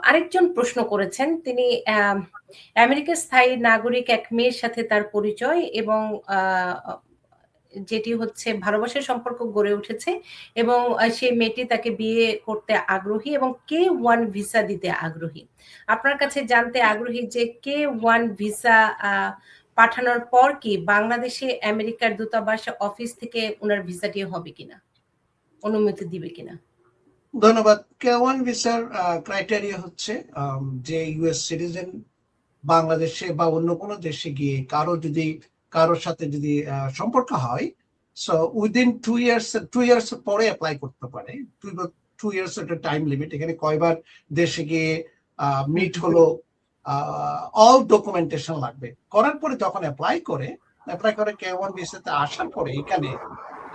আরেকজন প্রশ্ন করেছেন তিনি আমেরিকার স্থায়ী নাগরিক এক মেয়ের সাথে তার পরিচয় এবং যেটি হচ্ছে ভালোবাসার সম্পর্ক গড়ে উঠেছে এবং সেই মেয়েটি তাকে বিয়ে করতে আগ্রহী এবং K1 ভিসা দিতে আগ্রহী। আপনার কাছে জানতে আগ্রহী যে K1 ভিসা পাঠানোর পর কি বাংলাদেশে আমেরিকার দূতাবাস অফিস থেকে উনার ভিসাটি হবে কিনা, অনুমতি দিবে কিনা? ধন্যবাদ। K1 ভিসার ক্রাইটেরিয়া হচ্ছে যে ইউএস সিটিজেন বাংলাদেশে বা অন্য কোনো দেশে গিয়ে কারোর সাথে যদি সম্পর্ক হয়, সো উইদিন 2 ইয়ার্স পরে অ্যাপ্লাই করতে পারে। 2 ইয়ার্স একটা টাইম লিমিট। এখানে কয়বার দেশে গিয়ে মিট হলো, অল ডকুমেন্টেশন লাগবে। করার পরে যখন অ্যাপ্লাই করে K1 ভিসাতে আসার পরে এখানে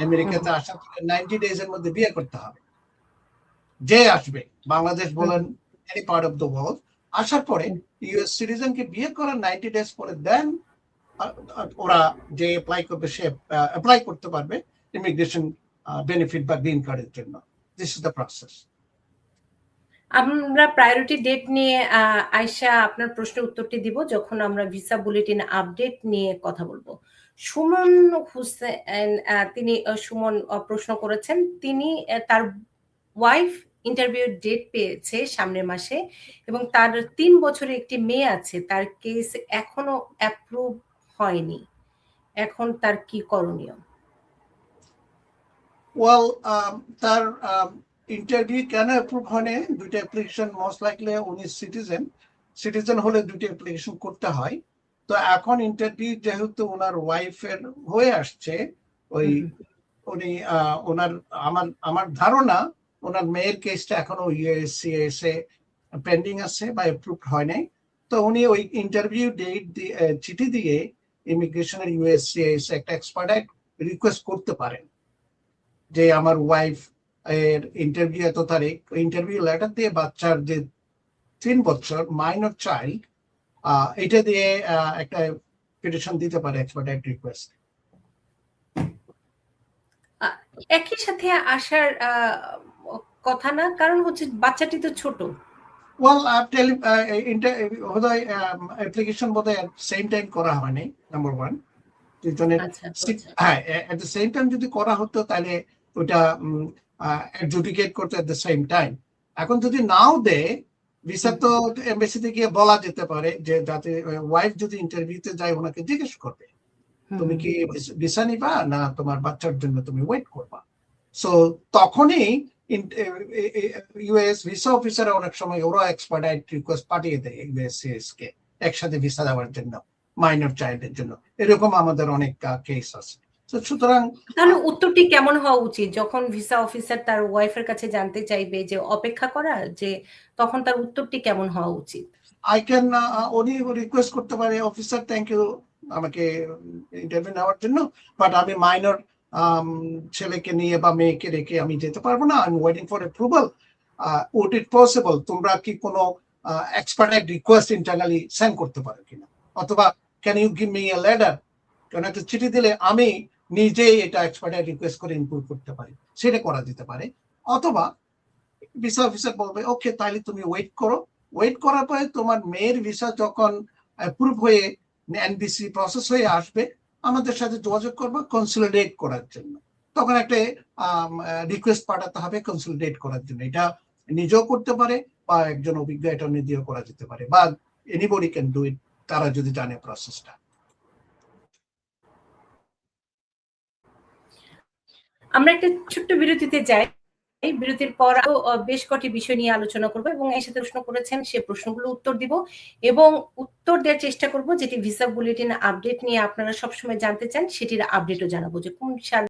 আমেরিকাতে আসার পরে 90 ডেজ এর মধ্যে বিয়ে করতে হবে। যে আসবে, বাংলাদেশ বলেন any part of the world, আসার পরে ইউএস সিটিজেনকে বিয়ে করার 90 ডেজ পরে দেন ওরা যে অ্যাপ্লাই করবে সে অ্যাপ্লাই করতে পারবে ইমিগ্রেশন বেনিফিট বা গ্রিন কার্ডের জন্য। This is the process. আমরা প্রায়োরিটি ডেট নিয়ে আয়শা আপনার প্রশ্নের উত্তরটি দিব যখন আমরা ভিসা বুলেটিন আপডেট নিয়ে কথা বলবো। সুমন হোসেন সুমন প্রশ্ন করেছেন, তিনি তার ওয়াইফ ইন্টারভিউ ডেট পেয়েছে সামনের মাসে এবং তার 3 বছরের একটি মেয়ে আছে, তার কেস এখনো অ্যাপ্রুভ হয়নি, এখন তার কি করণীয়? ওয়েল, তার ইন্টারভিউ কেন অ্যাপ্রুভ হয়নি? দুইটা অ্যাপ্লিকেশন, মোস্ট লাইকলি উনি সিটিজেন হলে দুইটা অ্যাপ্লিকেশন করতে হয়। তো এখন ইন্টারভিউ যেহেতু ওনার ওয়াইফের হয়ে আসছে, উনি আমার ধারণা ওনার মেয়ের কেসটা এখনো ইউএসসিএস এ পেন্ডিং আছে বা অ্যাপ্রুভ হয় নাই। তো উনি ওই ইন্টারভিউ ডেট চিঠি দিয়ে ইমিগ্রেশনের ইউএসসিএস একটা এক্সপার্টাইট রিকোয়েস্ট করতে পারেন যে আমার ওয়াইফ এর ইন্টারভিউ এত তারিখ, ইন্টারভিউ লেটার দিয়ে বাচ্চার যে 3 বছর মাইনর চাইল্ড, এটা দিয়ে একটা পিটিশন দিতে পারে এক্সপার্টাইট রিকোয়েস্ট। একই সাথে আসার কথা না, কারণ হচ্ছে বাচ্চাটি তো ছোট। ওয়েল, অ্যাপ্লিকেশন বোধহয় সেম টাইম করা হয়নি, নাম্বার 1। হ্যাঁ, এট দ্য সেম টাইম যদি করা হতো তাহলে ওটা অ্যাডজুডিকেট করতে এট দ্য সেম টাইম। এখন যদি নাও দেয় ভিসা, তো এমবাসিতে গিয়ে বলা যেতে পারে যে যাতে ওয়াইফ যদি ইন্টারভিউতে যায় ওনাকে জিজ্ঞেস করবে তুমি কি ভিসা নিবা না তোমার বাচ্চার জন্য তুমি ওয়েট করবা। সো তখনই ইউএস ভিসা অফিসার অনেক সময় ওরা এক্সপার্টাইট রিকোয়েস্ট পাঠিয়ে দেয় ইউএসসিএস কে একসাথে ভিসা দেওয়ার জন্য মাইনর চাইল্ডের জন্য। এরকম আমাদের অনেক কেস আছে। সুতরাং তাহলে উত্তরটি কেমন হওয়া উচিত যখন ভিসা অফিসার তার ওয়াইফের কাছে জানতে চাইবে যে অপেক্ষা করা, যে তখন তার উত্তরটি কেমন হওয়া উচিত? উনি রিকোয়েস্ট করতে পারে, অফিসার থ্যাংক ইউ আমাকে ইন্টারভিউ নেওয়ার জন্য, বাট আমি মাইনর ছেলেকে নিয়ে বা মেয়েকে রেখে আমি যেতে পারবো না, I am waiting for approval. Would it possible তোমরা কি কোনো এক্সপার্টাইট রিকোয়েস্ট ইন্টারনালি সেন্ড করতে পারো কিনা, অথবা can you give me a letter, কারণ একটা চিঠি দিলে আমি নিজেই এটা এক্সপার্টাইট রিকোয়েস্ট করে ইনপুট করতে পারি, সেটা করা যেতে পারে। অথবা ভিসা অফিসার বলবে ওকে তাহলে তুমি ওয়েট করো, ওয়েট করার পরে তোমার মেয়ের ভিসা যখন অ্যাপ্রুভ হয়ে এনবিসি প্রসেস হয়ে আসবে আমাদের সাথে যোগাযোগ করবো কনসলিডেট করার জন্য। তখন একটা রিকোয়েস্ট পাঠাতে হবে কনসলিডেট করার জন্য। এটা নিজেও করতে পারে বা একজন অভিজ্ঞ অ্যাটর্নি দিয়েও করা যেতে পারে, বা এনিবডি ক্যান ডু ইট, তারা যদি জানে প্রসেসটা। আমরা একটা ছোট্ট বিরতিতে যাই, এই বিরতির পর আরো বেশ কটি বিষয় নিয়ে আলোচনা করবো এবং এর সাথে প্রশ্ন করেছেন সে প্রশ্নগুলো উত্তর দিব এবং উত্তর দেওয়ার চেষ্টা করব যেটি ভিসা বুলেটিন আপডেট নিয়ে আপনারা সবসময় জানতে চান, সেটির আপডেটও জানাবো যে কোন সাল